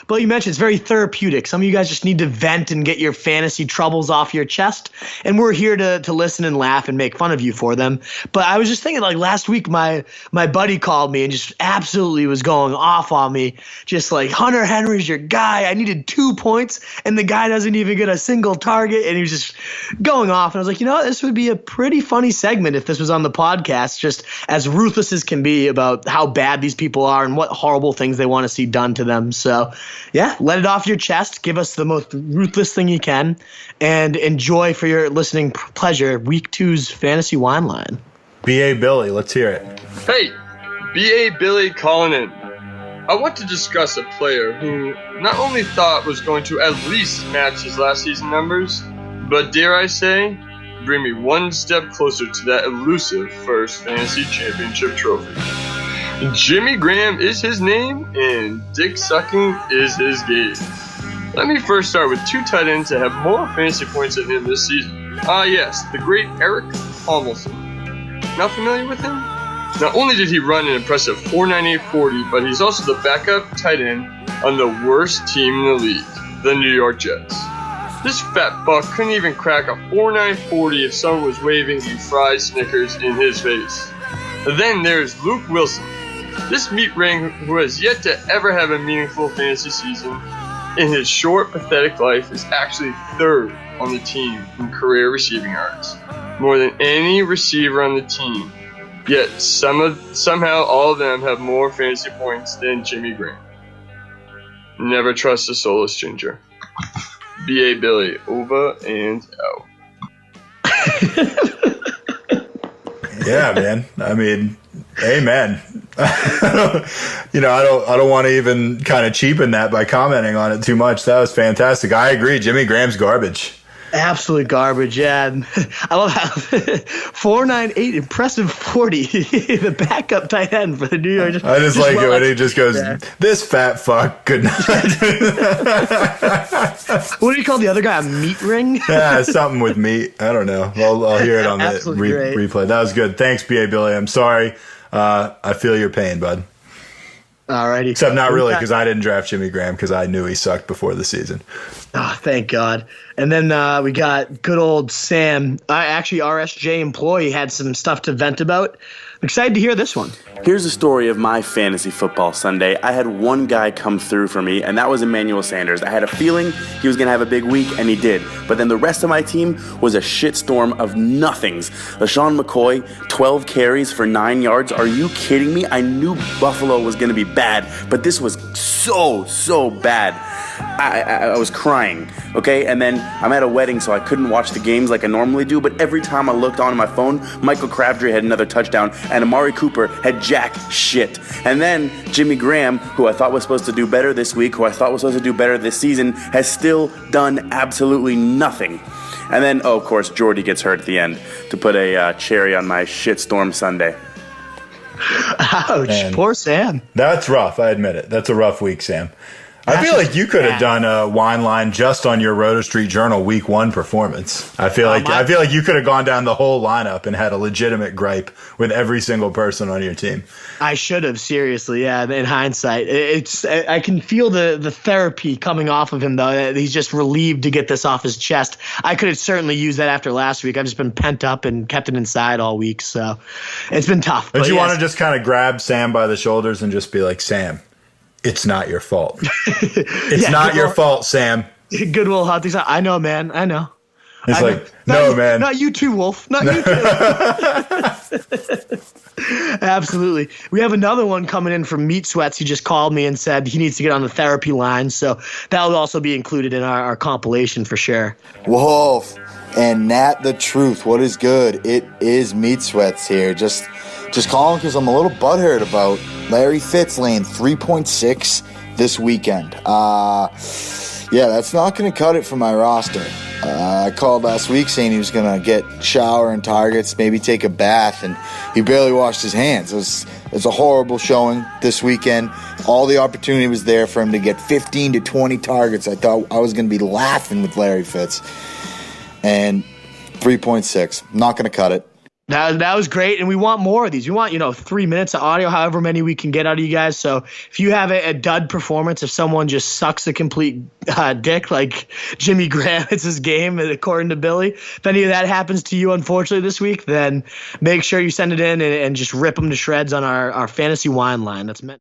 But you mentioned it's very therapeutic. Some of you guys just need to vent and get your fantasy troubles off your chest. And we're here to listen and laugh and make fun of you for them. But I was just thinking, like last week, my buddy called me and just absolutely was going off on me. Just like, Hunter Henry's your guy. I needed 2 points and the guy doesn't even get a single target. And he was just going off. And I was like, you know what? This would be a pretty funny segment if this was on the podcast, just as ruthless as can be about how bad these people are and what horrible things they want to see done to them. So yeah, let it off your chest. Give us the most ruthless thing you can, and enjoy for your listening pleasure Week 2's Fantasy Wine Line. B.A. Billy, let's hear it. Hey, B.A. Billy calling in. I want to discuss a player who not only thought was going to at least match his last season numbers, but dare I say, bring me one step closer to that elusive first fantasy championship trophy. Jimmy Graham is his name, and dick sucking is his game. Let me first start with 2 tight ends that have more fantasy points than him this season. Yes, the great Eric Almelson. Not familiar with him? Not only did he run an impressive 4.9840, but he's also the backup tight end on the worst team in the league, the New York Jets. This fat buck couldn't even crack a 4.940 if someone was waving a fried Snickers in his face. Then there's Luke Wilson. This meat ring, who has yet to ever have a meaningful fantasy season in his short, pathetic life, is actually 3rd on the team in career receiving yards, more than any receiver on the team. Yet somehow all of them have more fantasy points than Jimmy Graham. Never trust a soulless ginger. B.A. Billy, over and out. Yeah, man. I mean, amen. You know, I don't want to even kind of cheapen that by commenting on it too much. That was fantastic. I agree. Jimmy Graham's garbage. Absolute garbage, yeah. And I love how 4.98, impressive 40, the backup tight end for the New York. I just like it when he just goes, this fat fuck could not. What do you call the other guy? A meat ring? Yeah, something with meat. I don't know. I'll hear it on the replay. That was good. Thanks, B.A. Billy. I'm sorry. I feel your pain, bud. Alrighty. Except not really, because I didn't draft Jimmy Graham because I knew he sucked before the season. Oh, thank God. And then we got good old Sam. Actually, RSJ employee had some stuff to vent about. I'm excited to hear this one. Here's the story of my fantasy football Sunday. I had one guy come through for me, and that was Emmanuel Sanders. I had a feeling he was going to have a big week, and he did. But then the rest of my team was a shitstorm of nothings. LaShawn McCoy, 12 carries for 9 yards. Are you kidding me? I knew Buffalo was going to be bad, but this was so bad. I was crying, okay? And then I'm at a wedding, so I couldn't watch the games like I normally do, but every time I looked on my phone, Michael Crabtree had another touchdown, and Amari Cooper had jack shit. And then Jimmy Graham, who I thought was supposed to do better this week, who I thought was supposed to do better this season, has still done absolutely nothing. And then, of course, Jordy gets hurt at the end to put a cherry on my shitstorm Sunday. Ouch, man. Poor Sam. That's rough, I admit it. That's a rough week, Sam. I feel like you could have done a wine line just on your Roto Street Journal Week 1 performance. I feel like you could have gone down the whole lineup and had a legitimate gripe with every single person on your team. I should have, seriously. Yeah, in hindsight, I can feel the therapy coming off of him though. He's just relieved to get this off his chest. I could have certainly used that after last week. I've just been pent up and kept it inside all week, so it's been tough. But you want to just kind of grab Sam by the shoulders and just be like, Sam, it's not your fault. It's not your fault, Sam. Good Will Hunting. I know, man. I know. It's like, no, man. Not you too, Wolf. Not you too. Absolutely. We have another one coming in from Meat Sweats. He just called me and said he needs to get on the therapy line. So that will also be included in our compilation for sure. Wolf and Nat the Truth. What is good? It is Meat Sweats here. Just calling because I'm a little butthurt about Larry Fitz laying 3.6 this weekend. Yeah, that's not going to cut it for my roster. I called last week saying he was going to get shower and targets, maybe take a bath, and he barely washed his hands. It was a horrible showing this weekend. All the opportunity was there for him to get 15 to 20 targets. I thought I was going to be laughing with Larry Fitz. And 3.6, not going to cut it. That was great, and we want more of these. We want 3 minutes of audio, however many we can get out of you guys. So if you have a dud performance, if someone just sucks a complete dick like Jimmy Graham, it's his game, according to Billy. If any of that happens to you, unfortunately, this week, then make sure you send it in and just rip them to shreds on our fantasy wine line. That's meant.